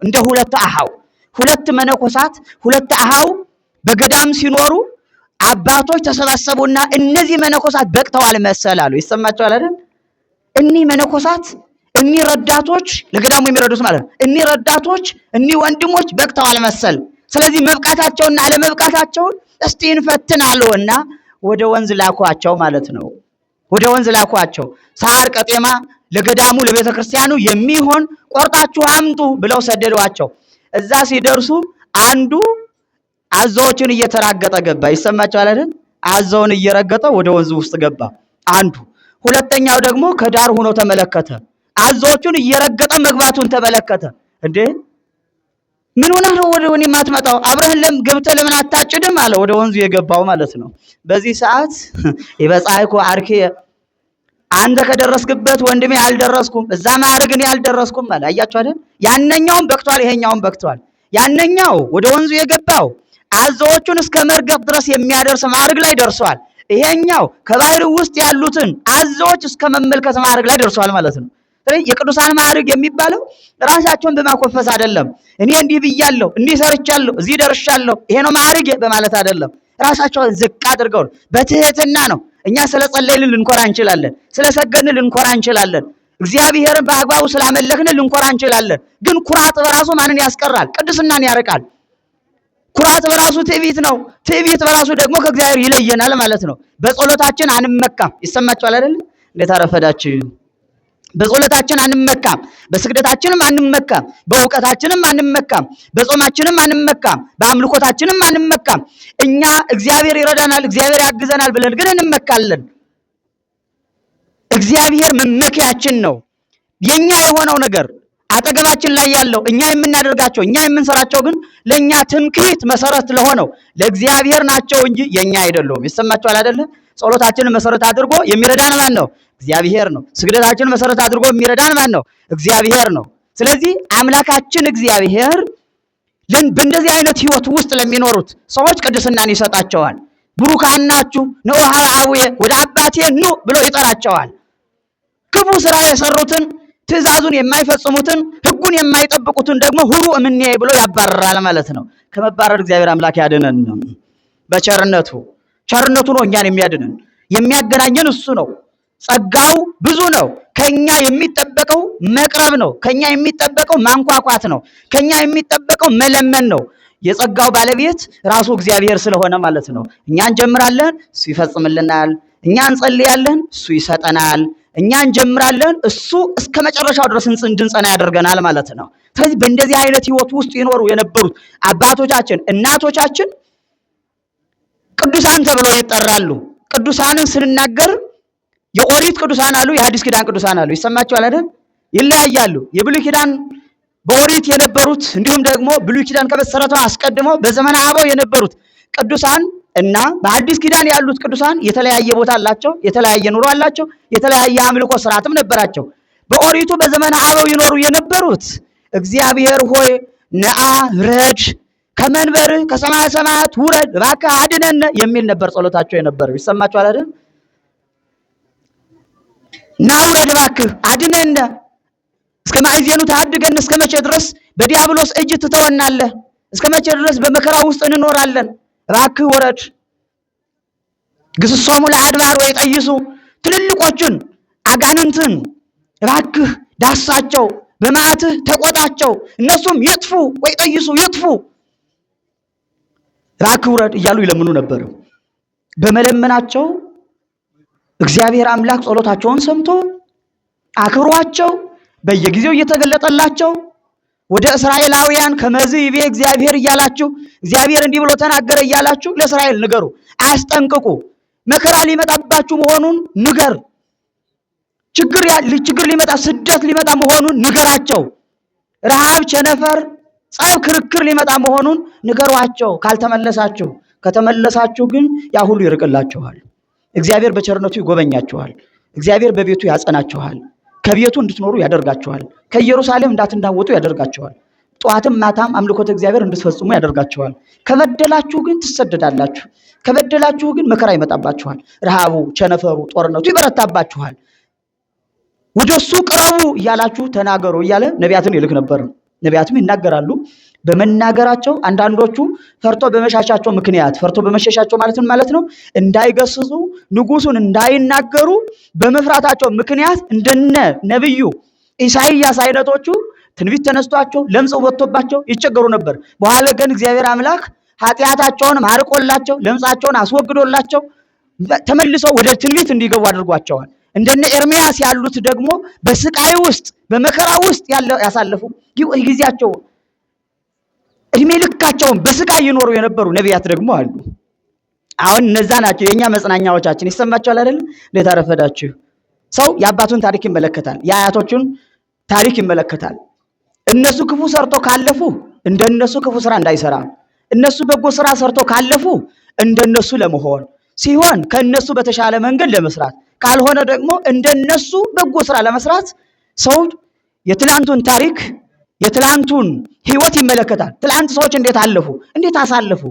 እንደ ሁለት መነኮሳት ሁለት አሃው በገዳም ሲኖሩ አባቶች ተሰባሰቡና እነዚህ መነኮሳት በቅተዋል መሰላሉ። ይሰማቸዋል አይደል? እኒህ መነኮሳት እኒህ ረዳቶች ለገዳሙ የሚረዱት ማለት ነው። እኒህ ረዳቶች እኒህ ወንድሞች በቅተዋል መሰል። ስለዚህ መብቃታቸውና አለመብቃታቸውን እስቲ እንፈትናለውና ወደ ወንዝ ላኳቸው ማለት ነው። ወደ ወንዝ ላኳቸው። ሳር ቀጤማ ለገዳሙ ለቤተክርስቲያኑ የሚሆን ቆርጣችሁ አምጡ ብለው ሰደዷቸው። እዛ ሲደርሱ አንዱ አዞዎችን እየተራገጠ ገባ። ይሰማቸዋል አይደል? አዞውን እየረገጠ ወደ ወንዝ ውስጥ ገባ አንዱ። ሁለተኛው ደግሞ ከዳር ሆኖ ተመለከተ። አዞዎቹን እየረገጠ መግባቱን ተመለከተ። እንዴ ምን ሆነ ነው ወደ ወኔ ማትመጣው? አብረህን ገብተህ ለምን አታጭድም አለ። ወደ ወንዙ የገባው ማለት ነው። በዚህ ሰዓት ይበጻይኩ አርኬ አንተ ከደረስክበት ወንድሜ አልደረስኩም፣ እዛ ማዕረግ እኔ አልደረስኩም አለ። አያችሁ አይደል? ያንኛውም በቅቷል፣ ይሄኛውም በቅቷል። ያንኛው ወደ ወንዙ የገባው አዞዎቹን እስከ መርገጥ ድረስ የሚያደርስ ማዕረግ ላይ ደርሷል። ይሄኛው ከባህር ውስጥ ያሉትን አዞዎች እስከ መመልከት ማዕረግ ላይ ደርሷል ማለት ነው። ስለዚህ የቅዱሳን ማዕረግ የሚባለው ራሳቸውን በማኮፈስ አይደለም። እኔ እንዲህ ብያለሁ፣ እንዲህ ሰርቻለሁ፣ እዚህ ደርሻለሁ፣ ይሄ ነው ማዕረግ በማለት አይደለም። ራሳቸውን ዝቅ አድርገው በትህትና ነው። እኛ ስለጸለይን ልንኮራ እንችላለን፣ ስለሰገድን ልንኮራ እንችላለን፣ እግዚአብሔርን በአግባቡ ስላመለክን ልንኮራ እንችላለን። ግን ኩራት በራሱ ማንን ያስቀራል? ቅድስናን ያርቃል። ኩራት በራሱ ትዕቢት ነው። ትዕቢት በራሱ ደግሞ ከእግዚአብሔር ይለየናል ማለት ነው። በጸሎታችን አንመካም። ይሰማችኋል አይደል? እንዴት አረፈዳችሁ? በጸሎታችን አንመካም፣ በስግደታችንም አንመካም፣ በእውቀታችንም አንመካም፣ በጾማችንም አንመካም፣ በአምልኮታችንም አንመካም። እኛ እግዚአብሔር ይረዳናል፣ እግዚአብሔር ያግዘናል ብለን ግን እንመካለን። እግዚአብሔር መመኪያችን ነው። የኛ የሆነው ነገር አጠገባችን ላይ ያለው እኛ የምናደርጋቸው እኛ የምንሰራቸው ግን ለኛ ትምክህት መሰረት ለሆነው ለእግዚአብሔር ናቸው እንጂ የኛ አይደሉም። ይሰማችኋል አይደለ? ጸሎታችንን መሰረት አድርጎ የሚረዳን ማን ነው? እግዚአብሔር ነው። ስግደታችንን መሰረት አድርጎ የሚረዳን ማን ነው? እግዚአብሔር ነው። ስለዚህ አምላካችን እግዚአብሔር በእንደዚህ አይነት ህይወት ውስጥ ለሚኖሩት ሰዎች ቅድስናን ይሰጣቸዋል። ብሩካን ናችሁ ኑ አብየ ወደ አባቴ ኑ ብሎ ይጠራቸዋል። ክፉ ስራ የሰሩትን ትእዛዙን የማይፈጽሙትን ህጉን የማይጠብቁትን ደግሞ ሁሉ እምኔ ብሎ ያባረራል ማለት ነው። ከመባረር እግዚአብሔር አምላክ ያድነን። በቸርነቱ ነው እኛን የሚያድነን፣ የሚያገናኘን እሱ ነው። ጸጋው ብዙ ነው። ከኛ የሚጠበቀው መቅረብ ነው። ከኛ የሚጠበቀው ማንኳኳት ነው። ከኛ የሚጠበቀው መለመን ነው። የጸጋው ባለቤት ራሱ እግዚአብሔር ስለሆነ ማለት ነው። እኛ እንጀምራለን፣ እሱ ይፈጽምልናል። እኛ እንጸልያለን፣ እሱ ይሰጠናል። እኛ እንጀምራለን፣ እሱ እስከ መጨረሻው ድረስ እንድንጸና ያደርገናል ማለት ነው። ስለዚህ በእንደዚህ አይነት ህይወት ውስጥ ይኖሩ የነበሩት አባቶቻችን እናቶቻችን ቅዱሳን ተብለው ይጠራሉ። ቅዱሳንን ስንናገር የኦሪት ቅዱሳን አሉ፣ የሐዲስ ኪዳን ቅዱሳን አሉ። ይሰማችኋል አይደል? ይለያያሉ። የብሉይ ኪዳን በኦሪት የነበሩት እንዲሁም ደግሞ ብሉይ ኪዳን ከመሰረቱ አስቀድመው በዘመነ አበው የነበሩት ቅዱሳን እና በአዲስ ኪዳን ያሉት ቅዱሳን የተለያየ ቦታ አላቸው፣ የተለያየ ኑሮ አላቸው፣ የተለያየ አምልኮ ስርዓትም ነበራቸው። በኦሪቱ በዘመነ አበው ይኖሩ የነበሩት እግዚአብሔር ሆይ ነአ ረድ ከመንበርህ ከሰማየ ሰማያት ውረድ እባክህ አድነን የሚል ነበር ጸሎታቸው የነበረው። ይሰማችኋል አይደል? ና ውረድ እባክህ አድነን፣ እስከ ማዕዜኑ ታድገን፣ እስከ መቼ ድረስ በዲያብሎስ እጅ ትተወናለህ? እስከ መቼ ድረስ በመከራ ውስጥ እንኖራለን? እባክህ ወረድ። ግስሶሙ ለአድባር ወይ ጠይሱ ትልልቆቹን አጋንንትን እባክህ ዳሳቸው፣ በመዓትህ ተቆጣቸው፣ እነሱም ይጥፉ ወይ ጠይሱ ይጥፉ፣ እባክህ ውረድ እያሉ ይለምኑ ነበር። በመለመናቸው እግዚአብሔር አምላክ ጸሎታቸውን ሰምቶ አክብሯቸው በየጊዜው እየተገለጠላቸው ወደ እስራኤላውያን ከመዝ ይቤ እግዚአብሔር እያላችሁ እግዚአብሔር እንዲህ ብሎ ተናገረ እያላችሁ ለእስራኤል ንገሩ፣ አስጠንቅቁ። መከራ ሊመጣባችሁ መሆኑን ንገር። ችግር ሊመጣ ስደት ሊመጣ መሆኑን ንገራቸው። ረሃብ፣ ቸነፈር፣ ጸብ፣ ክርክር ሊመጣ መሆኑን ንገሯቸው። ካልተመለሳችሁ፣ ከተመለሳችሁ ግን ያ ሁሉ ይርቅላችኋል። እግዚአብሔር በቸርነቱ ይጎበኛችኋል። እግዚአብሔር በቤቱ ያጸናችኋል። ከቤቱ እንድትኖሩ ያደርጋችኋል። ከኢየሩሳሌም እንዳትናወጡ ያደርጋችኋል። ጠዋትም ማታም አምልኮተ እግዚአብሔር እንድትፈጽሙ ያደርጋችኋል። ከበደላችሁ ግን ትሰደዳላችሁ። ከበደላችሁ ግን መከራ ይመጣባችኋል። ረሃቡ፣ ቸነፈሩ፣ ጦርነቱ ይበረታባችኋል። ወደሱ ቅረቡ እያላችሁ ተናገሩ እያለ ነቢያትን ይልክ ነበር። ነቢያትም ይናገራሉ። በመናገራቸው አንዳንዶቹ ፈርቶ በመሸሻቸው ማለት ነው እንዳይገስጹ ንጉሱን እንዳይናገሩ በመፍራታቸው ምክንያት እንደነ ነብዩ ኢሳይያስ አይነቶቹ ትንቢት ተነስቷቸው ለምጽ ወጥቶባቸው ይቸገሩ ነበር። በኋላ ግን እግዚአብሔር አምላክ ኃጢአታቸውን አርቆላቸው ለምጻቸውን አስወግዶላቸው ተመልሰው ወደ ትንቢት እንዲገቡ አድርጓቸዋል። እንደነ ኤርሚያስ ያሉት ደግሞ በስቃይ ውስጥ በመከራ ውስጥ ያሳለፉ ጊዜያቸው እድሜ ልካቸውን በስቃይ ይኖሩ የነበሩ ነቢያት ደግሞ አሉ። አሁን እነዛ ናቸው የኛ መጽናኛዎቻችን። ይሰማችኋል አይደል? እንዴት አረፈዳችሁ? ሰው የአባቱን ታሪክ ይመለከታል፣ የአያቶቹን ታሪክ ይመለከታል። እነሱ ክፉ ሰርቶ ካለፉ እንደነሱ ክፉ ስራ እንዳይሰራ፣ እነሱ በጎ ስራ ሰርቶ ካለፉ እንደነሱ ለመሆን ሲሆን ከነሱ በተሻለ መንገድ ለመስራት ካልሆነ ደግሞ እንደነሱ በጎ ስራ ለመስራት ሰው የትላንቱን ታሪክ የትላንቱን ህይወት ይመለከታል። ትላንት ሰዎች እንዴት አለፉ፣ እንዴት አሳለፉ፣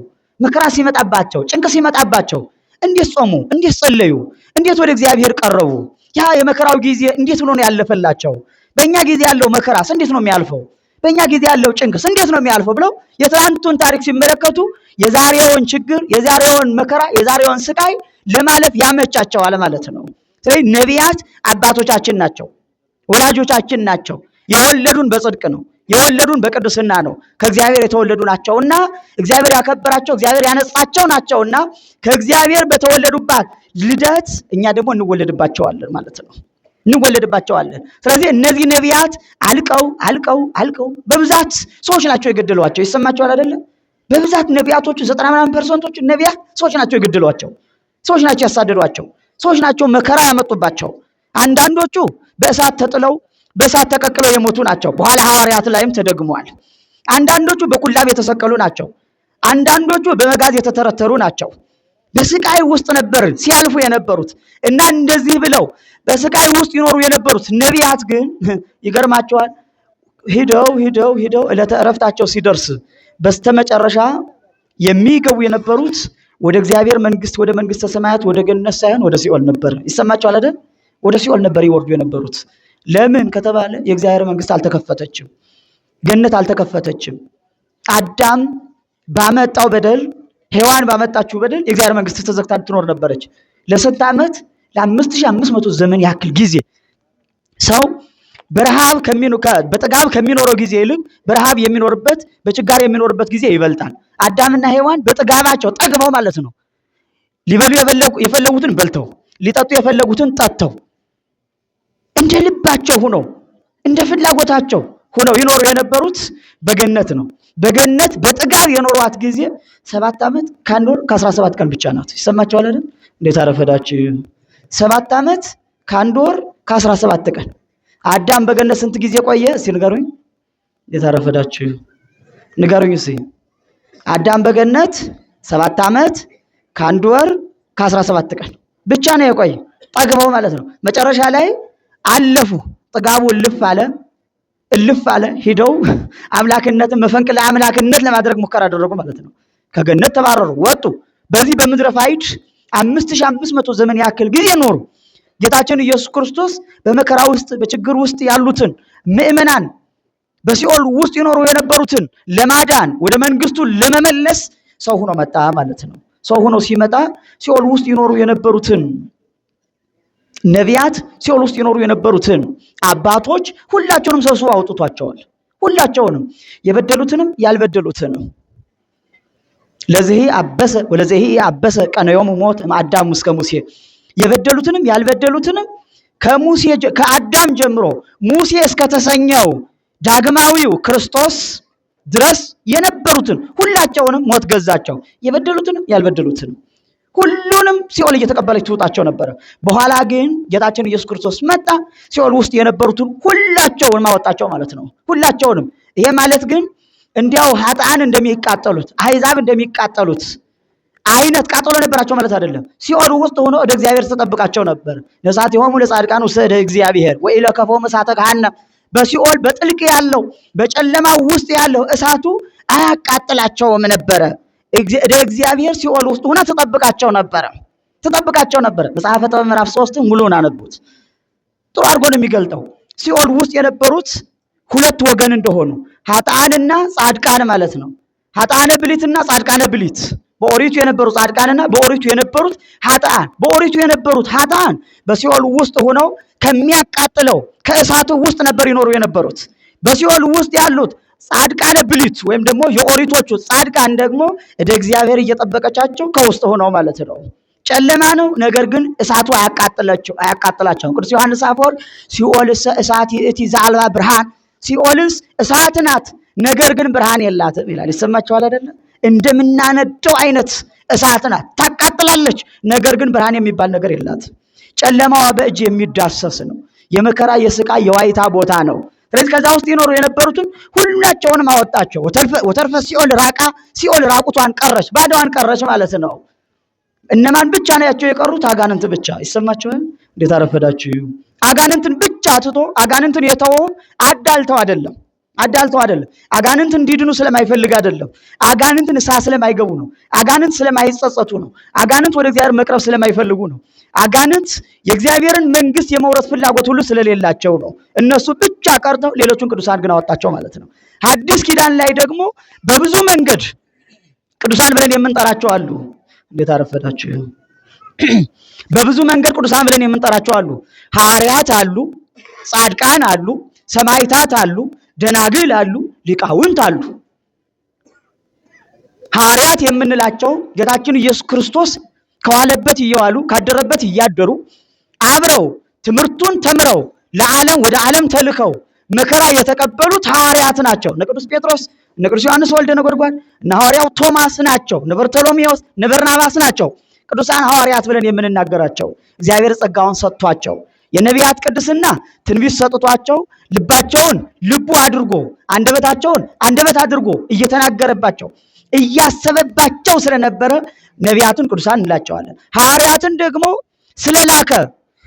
መከራ ሲመጣባቸው ጭንቅ ሲመጣባቸው እንዴት ጾሙ፣ እንዴት ጸለዩ፣ እንዴት ወደ እግዚአብሔር ቀረቡ፣ ያ የመከራው ጊዜ እንዴት ብሎ ነው ያለፈላቸው፣ በእኛ ጊዜ ያለው መከራስ እንዴት ነው የሚያልፈው፣ በእኛ ጊዜ ያለው ጭንቅስ እንዴት ነው የሚያልፈው ብለው የትላንቱን ታሪክ ሲመለከቱ የዛሬውን ችግር የዛሬውን መከራ የዛሬውን ስቃይ ለማለፍ ያመቻቸዋል ማለት ነው። ስለዚህ ነቢያት አባቶቻችን ናቸው፣ ወላጆቻችን ናቸው። የወለዱን በጽድቅ ነው፣ የወለዱን በቅድስና ነው። ከእግዚአብሔር የተወለዱ ናቸውና እግዚአብሔር ያከበራቸው እግዚአብሔር ያነጻቸው ናቸውና ከእግዚአብሔር በተወለዱባት ልደት እኛ ደግሞ እንወለድባቸዋለን ማለት ነው፣ እንወለድባቸዋለን። ስለዚህ እነዚህ ነቢያት አልቀው በብዛት ሰዎች ናቸው የገደሏቸው። ይሰማቸዋል አይደለም? በብዛት ነቢያቶቹ 90% ነቢያት ሰዎች ናቸው የገደሏቸው፣ ሰዎች ናቸው ያሳደዷቸው፣ ሰዎች ናቸው መከራ ያመጡባቸው። አንዳንዶቹ በእሳት ተጥለው በእሳት ተቀቅለው የሞቱ ናቸው። በኋላ ሐዋርያት ላይም ተደግሟል። አንዳንዶቹ በኩላብ የተሰቀሉ ናቸው። አንዳንዶቹ በመጋዝ የተተረተሩ ናቸው። በስቃይ ውስጥ ነበር ሲያልፉ የነበሩት እና እንደዚህ ብለው በስቃይ ውስጥ ይኖሩ የነበሩት ነቢያት ግን ይገርማቸዋል። ሂደው ዕለተ ዕረፍታቸው ሲደርስ በስተመጨረሻ የሚገቡ የነበሩት ወደ እግዚአብሔር መንግስት ወደ መንግስተ ሰማያት ወደ ገነት ሳይሆን ወደ ሲኦል ነበር። ይሰማቸዋል አይደል? ወደ ሲኦል ነበር ይወርዱ የነበሩት። ለምን ከተባለ የእግዚአብሔር መንግስት አልተከፈተችም፣ ገነት አልተከፈተችም። አዳም ባመጣው በደል ሔዋን ባመጣችው በደል የእግዚአብሔር መንግስት ተዘግታ ትኖር ነበረች። ለስንት ዓመት? ለ5500 ዘመን ያክል ጊዜ ሰው በጥጋብ ከሚኖረው ጊዜ ይልቅ በረሃብ የሚኖርበት በችጋር የሚኖርበት ጊዜ ይበልጣል። አዳምና ሔዋን በጥጋባቸው ጠግበው ማለት ነው ሊበሉ የፈለጉትን በልተው ሊጠጡ የፈለጉትን ጠጥተው እንደ ልባቸው ሆነው እንደ ፍላጎታቸው ሆነው ይኖሩ የነበሩት በገነት ነው። በገነት በጥጋብ የኖሯት ጊዜ 7 ዓመት ከ1 ወር ከ17 ቀን ብቻ ናት። ይሰማችኋል አይደል? እንዴት አረፈዳችሁ? 7 ዓመት ከ1 ወር ከ17 ቀን። አዳም በገነት ስንት ጊዜ ቆየ? እስቲ ንገሩኝ። እንዴት አረፈዳችሁ? ንገሩኝ እስቲ። አዳም በገነት 7 ዓመት ከ1 ወር ከ17 ቀን ብቻ ነው የቆየ። ጠግበው ማለት ነው። መጨረሻ ላይ አለፉ። ጥጋቡ እልፍ አለ። ሂደው አምላክነትን መፈንቅለ አምላክነት ለማድረግ ሙከራ አደረጉ ማለት ነው። ከገነት ተባረሩ፣ ወጡ። በዚህ በምድረ ፋይድ 5500 ዘመን ያክል ጊዜ ኖሩ። ጌታችን ኢየሱስ ክርስቶስ በመከራ ውስጥ በችግር ውስጥ ያሉትን ምእመናን በሲኦል ውስጥ ይኖሩ የነበሩትን ለማዳን ወደ መንግስቱ ለመመለስ ሰው ሆኖ መጣ ማለት ነው። ሰው ሆኖ ሲመጣ ሲኦል ውስጥ ይኖሩ የነበሩትን ነቢያት ሲኦል ውስጥ ይኖሩ የነበሩትን አባቶች ሁላቸውንም ሰብስቦ አውጥቷቸዋል። ሁላቸውንም የበደሉትንም ያልበደሉትንም ለዚህ አበሰ ቀነዮሙ ሞት አዳም እስከ ሙሴ የበደሉትንም ያልበደሉትንም ከአዳም ጀምሮ ሙሴ እስከተሰኘው ዳግማዊው ክርስቶስ ድረስ የነበሩትን ሁላቸውንም ሞት ገዛቸው። የበደሉትንም ያልበደሉትንም ሁሉንም ሲኦል እየተቀበለች ትውጣቸው ነበር። በኋላ ግን ጌታችን ኢየሱስ ክርስቶስ መጣ። ሲኦል ውስጥ የነበሩትን ሁላቸውንም አወጣቸው ማለት ነው። ሁላቸውንም። ይሄ ማለት ግን እንዲያው ኃጥአን እንደሚቃጠሉት አሕዛብ እንደሚቃጠሉት አይነት ቃጠሎ ነበራቸው ማለት አይደለም። ሲኦል ውስጥ ሆኖ ወደ እግዚአብሔር ተጠብቃቸው ነበር። ነሳቲሆሙ ለጻድቃን ውስተ እግዚአብሔር ወኢለከፎሙ እሳተ ገሃነም። በሲኦል በጥልቅ ያለው በጨለማ ውስጥ ያለው እሳቱ አያቃጥላቸውም ነበረ። እግዚአብሔር ሲኦል ውስጥ ሆነ ተጠብቃቸው ነበር። መጽሐፈ ጥበብ ምዕራፍ 3 ሙሉውን አነቡት። ጥሩ አድርጎ ነው የሚገልጠው። ሲኦል ውስጥ የነበሩት ሁለት ወገን እንደሆኑ ኃጥአንና ጻድቃን ማለት ነው። ኃጥአነ ብሊትና ጻድቃነ ብሊት በኦሪቱ የነበሩ ጻድቃንና በኦሪቱ የነበሩት ኃጥአን። በኦሪቱ የነበሩት ኃጥአን በሲኦል ውስጥ ሆነው ከሚያቃጥለው ከእሳቱ ውስጥ ነበር ይኖሩ የነበሩት። በሲኦል ውስጥ ያሉት ጻድቃነ ብሊት ወይም ደግሞ የኦሪቶቹ ጻድቃን ደግሞ እደ እግዚአብሔር እየጠበቀቻቸው ከውስጥ ሆነው ማለት ነው። ጨለማ ነው፣ ነገር ግን እሳቱ አያቃጥላቸው። ቅዱስ ዮሐንስ አፈወርቅ ሲኦልሰ እሳት ይእቲ ዘአልባ ብርሃን፣ ሲኦልስ እሳት ናት ነገር ግን ብርሃን የላትም ይላል። ይሰማችኋል አይደለ? እንደምናነደው አይነት እሳት ናት፣ ታቃጥላለች፣ ነገር ግን ብርሃን የሚባል ነገር የላትም። ጨለማዋ በእጅ የሚዳሰስ ነው። የመከራ የስቃይ የዋይታ ቦታ ነው። ስለዚህ ከዛ ውስጥ ይኖሩ የነበሩትን ሁላቸውንም አወጣቸው። ወተርፈ ሲኦል ራቃ፣ ሲኦል ራቁቷን ቀረች፣ ባዶዋን ቀረች ማለት ነው። እነማን ብቻ ናቸው የቀሩት? አጋንንት ብቻ። ይሰማችኋል? እንዴት አረፈዳችሁ? አጋንንትን ብቻ ትቶ አጋንንትን የተወው አዳልተው አይደለም። አጋንንት እንዲድኑ ስለማይፈልግ አይደለም። አጋንንት ንስሐ ስለማይገቡ ነው። አጋንንት ስለማይጸጸቱ ነው። አጋንንት ወደ እግዚአብሔር መቅረብ ስለማይፈልጉ ነው። አጋንንት የእግዚአብሔርን መንግስት የመውረስ ፍላጎት ሁሉ ስለሌላቸው ነው። እነሱ ብቻ ቀርተው ሌሎቹን ቅዱሳን ግን አወጣቸው ማለት ነው። ሐዲስ ኪዳን ላይ ደግሞ በብዙ መንገድ ቅዱሳን ብለን የምንጠራቸው አሉ። እንዴት አረፈዳችሁ? በብዙ መንገድ ቅዱሳን ብለን የምንጠራቸው አሉ። ሐዋርያት አሉ፣ ጻድቃን አሉ፣ ሰማዕታት አሉ፣ ደናግል አሉ፣ ሊቃውንት አሉ። ሐዋርያት የምንላቸው ጌታችን ኢየሱስ ክርስቶስ ከዋለበት እየዋሉ ካደረበት እያደሩ አብረው ትምህርቱን ተምረው ለዓለም ወደ ዓለም ተልከው መከራ የተቀበሉት ሐዋርያት ናቸው። እነ ቅዱስ ጴጥሮስ፣ እነ ቅዱስ ዮሐንስ ወልደ ነጎድጓድ፣ እነ ሐዋርያው ቶማስ ናቸው። እነ በርቶሎሜዎስ፣ እነ በርናባስ ናቸው ቅዱሳን ሐዋርያት ብለን የምንናገራቸው። እግዚአብሔር ጸጋውን ሰጥቷቸው የነቢያት ቅድስና ትንቢት ሰጥቷቸው ልባቸውን ልቡ አድርጎ አንደበታቸውን አንደበት አድርጎ እየተናገረባቸው እያሰበባቸው ስለነበረ ነቢያትን ቅዱሳን እንላቸዋለን። ሐዋርያትን ደግሞ ስለላከ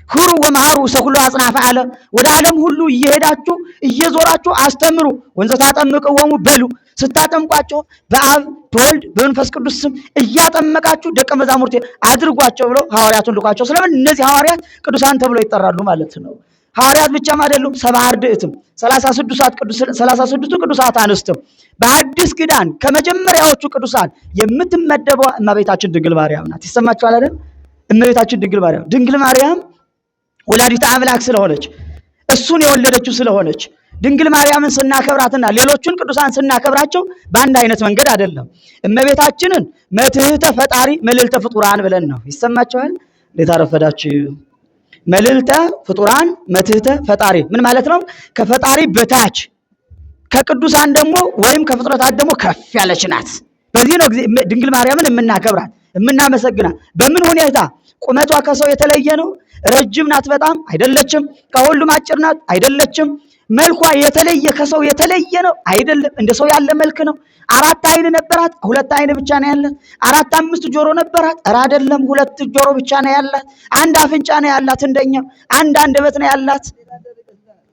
ሁሩ ወመሃሩ ሰኩሎ አጽናፈ ዓለም፣ ወደ ዓለም ሁሉ እየሄዳችሁ እየዞራችሁ አስተምሩ፣ ወንዘ ታጠምቅዎሙ በሉ፣ ስታጠምቋቸው በአብ በወልድ በመንፈስ ቅዱስ ስም እያጠመቃችሁ ደቀ መዛሙርቴ አድርጓቸው ብለው ሐዋርያቱን ልኳቸው። ስለምን እነዚህ ሐዋርያት ቅዱሳን ተብለው ይጠራሉ ማለት ነው። ሐዋርያት ብቻም አይደሉም፣ 70 አርድእትም 36ቱ ቅዱሳት አንስትም በሐዲስ ኪዳን ከመጀመሪያዎቹ ቅዱሳን የምትመደበው እመቤታችን ድንግል ማርያም ናት። ይሰማችኋል አይደል? እመቤታችን ድንግል ማርያም ወላዲተ አምላክ ስለሆነች እሱን የወለደችው ስለሆነች ድንግል ማርያምን ስናከብራትና ሌሎቹን ቅዱሳን ስናከብራቸው በአንድ አይነት መንገድ አይደለም። እመቤታችንን መትሕተ ፈጣሪ መልዕልተ ፍጡራን ብለን ነው። ይሰማችኋል? እንዴት አረፈዳችሁ? መልዕልተ ፍጡራን መትሕተ ፈጣሪ ምን ማለት ነው? ከፈጣሪ በታች ከቅዱሳን ደግሞ ወይም ከፍጥረታት ደግሞ ከፍ ያለች ናት። በዚህ ነው ድንግል ማርያምን የምናከብራት የምናመሰግናት። በምን ሁኔታ? ቁመቷ ከሰው የተለየ ነው? ረጅም ናት? በጣም አይደለችም። ከሁሉም አጭር ናት? አይደለችም። መልኳ የተለየ ከሰው የተለየ ነው? አይደለም። እንደ ሰው ያለ መልክ ነው። 4 አይን ነበራት? 2 አይን ብቻ ነው ያላት። 4 5 ጆሮ ነበራት? አይደለም፣ 2 ጆሮ ብቻ ነው ያላት። 1 አፍንጫ ነው ያላት እንደኛ። 1 አንደበት ነው ያላት።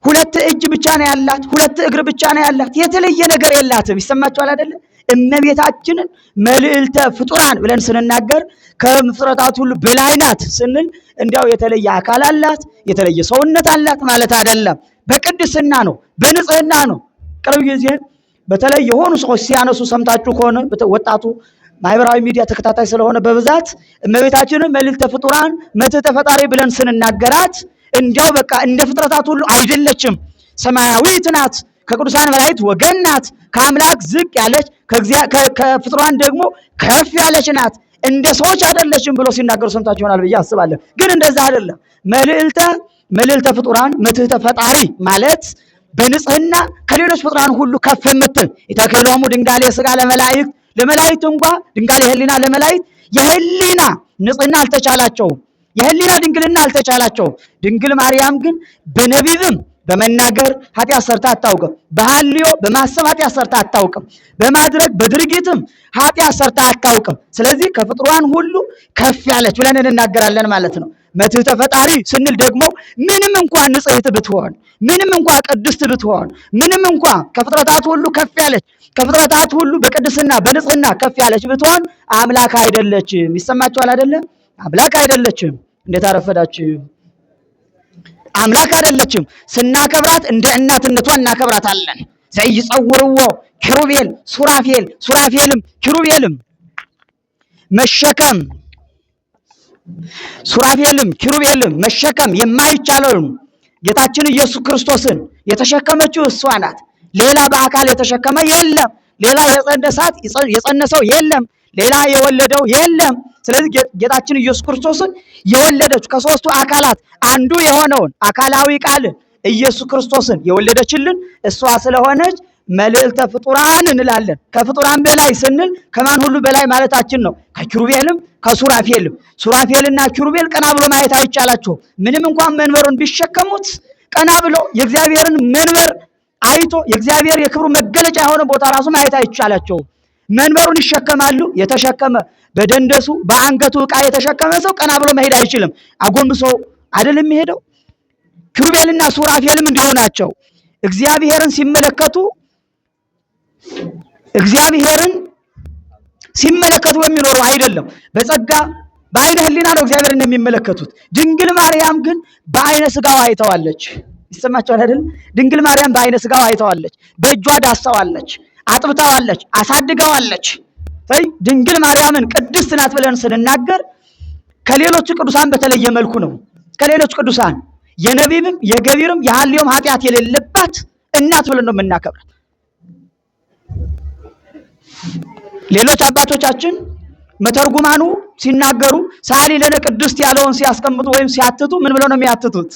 2 እጅ ብቻ ነው ያላት። 2 እግር ብቻ ነው ያላት። የተለየ ነገር የላትም። ይሰማችኋል አይደለም? እመቤታችንን መልዕልተ ፍጡራን ብለን ስንናገር ከፍጥረታት ሁሉ በላይ ናት ስንል እንዲያው የተለየ አካል አላት፣ የተለየ ሰውነት አላት ማለት አይደለም። በቅድስና ነው፣ በንጽህና ነው። ቅርብ ጊዜ በተለይ የሆኑ ሰዎች ሲያነሱ ሰምታችሁ ከሆነ ወጣቱ ማህበራዊ ሚዲያ ተከታታይ ስለሆነ በብዛት እመቤታችንን መልዕልተ ፍጡራን መትሕተ ፈጣሪ ብለን ስንናገራት እንዲያው በቃ እንደ ፍጥረታት ሁሉ አይደለችም፣ ሰማያዊት ናት፣ ከቅዱሳን መላእክት ወገን ናት፣ ከአምላክ ዝቅ ያለች ከፍጡራን ደግሞ ከፍ ያለች ናት፣ እንደ ሰዎች አይደለችም ብሎ ሲናገሩ ሰምታችሁ ይሆናል ብዬ አስባለሁ። ግን እንደዛ አይደለም። መልዕልተ ፍጡራን መትሕተ ፈጣሪ ማለት በንጽህና ከሌሎች ፍጡራን ሁሉ ከፍ የምትል የተከለሙ ድንጋሌ ሥጋ ለመላእክት እንኳ ድንጋሌ ሕሊና ለመላእክት የሕሊና ንጽህና አልተቻላቸውም፣ የሕሊና ድንግልና አልተቻላቸውም። ድንግል ማርያም ግን በነቢብም በመናገር ኃጢአት ሰርታ አታውቅም። በሐልዮ በማሰብ ኃጢአት ሰርታ አታውቅም። በማድረግ በድርጊትም ኃጢአት ሰርታ አታውቅም። ስለዚህ ከፍጡራን ሁሉ ከፍ ያለች ብለን እንናገራለን ማለት ነው። መትሕተ ፈጣሪ ስንል ደግሞ ምንም እንኳን ንጽሕት ብትሆን፣ ምንም እንኳን ቅድስት ብትሆን፣ ምንም እንኳን ከፍጥረታት ሁሉ ከፍ ያለች ከፍጥረታት ሁሉ በቅድስና በንጽህና ከፍ ያለች ብትሆን አምላክ አይደለችም። ይሰማችኋል አይደለም? አምላክ አይደለችም። እንዴት አረፈዳችሁ? አምላክ አይደለችም። ስናከብራት እንደ እናትነቷ እናከብራታለን። ዘይጸውርዎ ኪሩቤል ሱራፌል፣ ሱራፌልም ኪሩቤልም መሸከም ሱራፌልም ኪሩቤልም መሸከም የማይቻለውን ጌታችን ኢየሱስ ክርስቶስን የተሸከመችው እሷ ናት። ሌላ በአካል የተሸከመ የለም። ሌላ የጸነሰው የለም። ሌላ የወለደው የለም። ስለዚህ ጌታችን ኢየሱስ ክርስቶስን የወለደች ከሶስቱ አካላት አንዱ የሆነውን አካላዊ ቃል ኢየሱስ ክርስቶስን የወለደችልን እሷ ስለሆነች መልዕልተ ፍጡራን እንላለን። ከፍጡራን በላይ ስንል ከማን ሁሉ በላይ ማለታችን ነው። ከኪሩቤልም ከሱራፌልም። ሱራፌልና ኪሩቤል ቀና ብሎ ማየት አይቻላቸውም። ምንም እንኳን መንበሩን ቢሸከሙት ቀና ብሎ የእግዚአብሔርን መንበር አይቶ የእግዚአብሔር የክብሩ መገለጫ የሆነ ቦታ ራሱ ማየት አይቻላቸውም። መንበሩን ይሸከማሉ። የተሸከመ በደንደሱ በአንገቱ ዕቃ የተሸከመ ሰው ቀና ብሎ መሄድ አይችልም። አጎንብሶ አይደለም የሚሄደው። ኪሩቤልና ሱራፌልም እንዲሁ ናቸው። እግዚአብሔርን ሲመለከቱ በሚኖሩ አይደለም፣ በጸጋ በአይነ ህሊና ነው እግዚአብሔርን የሚመለከቱት። ድንግል ማርያም ግን በአይነ ስጋዋ አይተዋለች። ይሰማቸዋል አይደል? ድንግል ማርያም በአይነ ስጋዋ አይተዋለች። በእጇ ዳሰዋለች፣ አጥብታዋለች፣ አሳድገዋለች። ድንግል ማርያምን ቅድስት ናት ብለን ስንናገር ከሌሎቹ ቅዱሳን በተለየ መልኩ ነው። ከሌሎች ቅዱሳን የነቢብም የገቢርም የሐልዮም ኃጢአት የሌለባት እናት ብለን ነው የምናከብራት። ሌሎች አባቶቻችን መተርጉማኑ ሲናገሩ ሳሊ ለነ ቅድስት ያለውን ሲያስቀምጡ ወይም ሲያትቱ ምን ብለው ነው የሚያትቱት?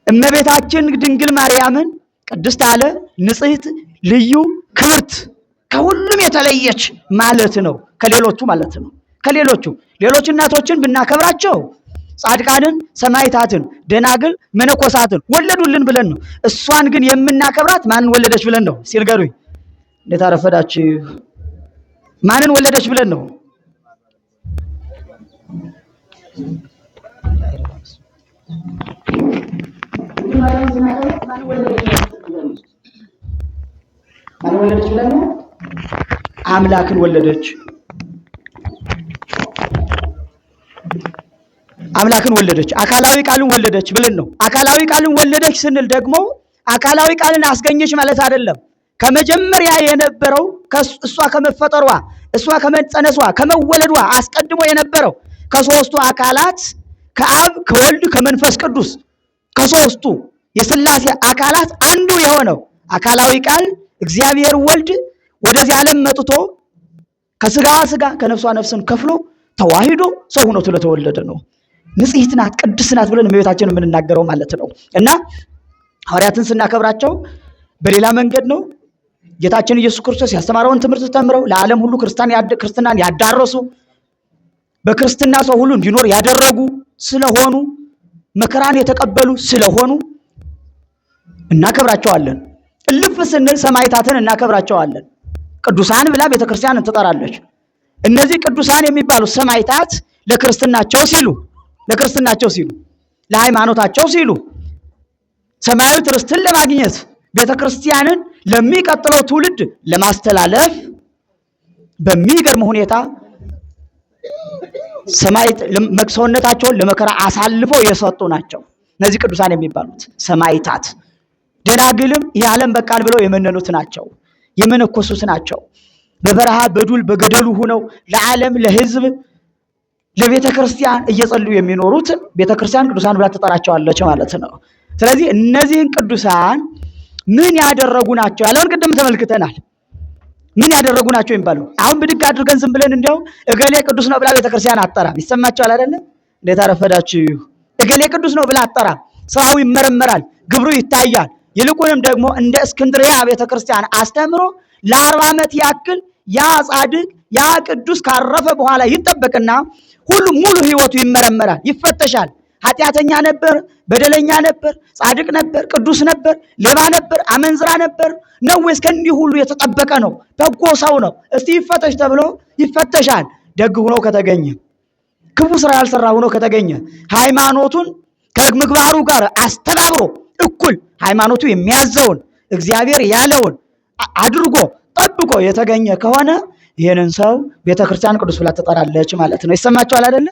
እመቤታችን ድንግል ማርያምን ቅድስት አለ፣ ንጽሕት፣ ልዩ፣ ክብርት፣ ከሁሉም የተለየች ማለት ነው። ከሌሎቹ ማለት ነው። ሌሎች እናቶችን ብናከብራቸው ጻድቃንን፣ ሰማዕታትን፣ ደናግል፣ መነኮሳትን ወለዱልን ብለን ነው። እሷን ግን የምናከብራት ማንን ወለደች ብለን ነው? ሲልገሩኝ እንዴት አረፈዳችሁ? ማንን ወለደች ብለን ነው? አምላክን ወለደች። አምላክን ወለደች፣ አካላዊ ቃልን ወለደች ብለን ነው። አካላዊ ቃልን ወለደች ስንል ደግሞ አካላዊ ቃልን አስገኘች ማለት አይደለም። ከመጀመሪያ የነበረው እሷ ከመፈጠሯ፣ እሷ ከመጸነሷ፣ ከመወለዷ አስቀድሞ የነበረው ከሶስቱ አካላት ከአብ ከወልድ ከመንፈስ ቅዱስ ከሶስቱ የሥላሴ አካላት አንዱ የሆነው አካላዊ ቃል እግዚአብሔር ወልድ ወደዚህ ዓለም መጥቶ ከስጋዋ ስጋ ከነፍሷ ነፍስን ከፍሎ ተዋሂዶ ሰው ሆኖ ስለተወለደ ነው። ንጽሕት ናት፣ ቅድስት ናት ብለን እመቤታችንን የምንናገረው ማለት ነው። እና ሐዋርያትን ስናከብራቸው በሌላ መንገድ ነው። ጌታችን ኢየሱስ ክርስቶስ ያስተማረውን ትምህርት ተምረው ለዓለም ሁሉ ክርስትናን ያዳረሱ በክርስትና ሰው ሁሉ እንዲኖር ያደረጉ ስለሆኑ መከራን የተቀበሉ ስለሆኑ እናከብራቸዋለን። እልፍ ስንል ሰማዕታትን እናከብራቸዋለን። ቅዱሳን ብላ ቤተክርስቲያን ትጠራለች። እነዚህ ቅዱሳን የሚባሉ ሰማዕታት ለክርስትናቸው ሲሉ ለሃይማኖታቸው ሲሉ ሰማያዊት ርስትን ለማግኘት ቤተክርስቲያንን ለሚቀጥለው ትውልድ ለማስተላለፍ በሚገርም ሁኔታ ሰውነታቸውን ለመከራ አሳልፈው የሰጡ ናቸው። እነዚህ ቅዱሳን የሚባሉት ሰማዕታት። ደናግልም ይህ ዓለም በቃል ብለው የመነኑት ናቸው፣ የመነኮሱት ናቸው። በበረሃ በዱል በገደሉ ሆነው ለዓለም ለሕዝብ ለቤተ ክርስቲያን እየጸለዩ የሚኖሩት ቤተ ክርስቲያን ቅዱሳን ብላ ትጠራቸዋለች ማለት ነው። ስለዚህ እነዚህን ቅዱሳን ምን ያደረጉ ናቸው ያለውን ቅድም ተመልክተናል። ምን ያደረጉ ናቸው የሚባለው አሁን ብድግ አድርገን ዝም ብለን እንዲያው እገሌ ቅዱስ ነው ብላ ቤተ ክርስቲያን አጠራም። ይሰማቸዋል አይደለ? እንዴት አረፈዳችሁ? እገሌ ቅዱስ ነው ብላ አጠራም። ሰው ይመረመራል፣ ግብሩ ይታያል። ይልቁንም ደግሞ እንደ እስክንድርያ ቤተ ክርስቲያን አስተምሮ ለ40 ዓመት ያክል ያ ጻድቅ ያ ቅዱስ ካረፈ በኋላ ይጠበቅና ሁሉም ሙሉ ህይወቱ ይመረመራል፣ ይፈተሻል። ኃጢአተኛ ነበር፣ በደለኛ ነበር፣ ጻድቅ ነበር፣ ቅዱስ ነበር፣ ሌባ ነበር፣ አመንዝራ ነበር ነው ወይስ ከእንዲህ ሁሉ የተጠበቀ ነው? በጎ ሰው ነው? እስቲ ይፈተሽ ተብሎ ይፈተሻል። ደግ ሆኖ ከተገኘ፣ ክፉ ስራ ያልሰራ ሆኖ ከተገኘ፣ ሃይማኖቱን ከምግባሩ ጋር አስተባብሮ እኩል ሃይማኖቱ የሚያዘውን እግዚአብሔር ያለውን አድርጎ ጠብቆ የተገኘ ከሆነ ይህንን ሰው ቤተክርስቲያን ቅዱስ ብላ ትጠራለች ማለት ነው። ይሰማቸዋል አይደለ?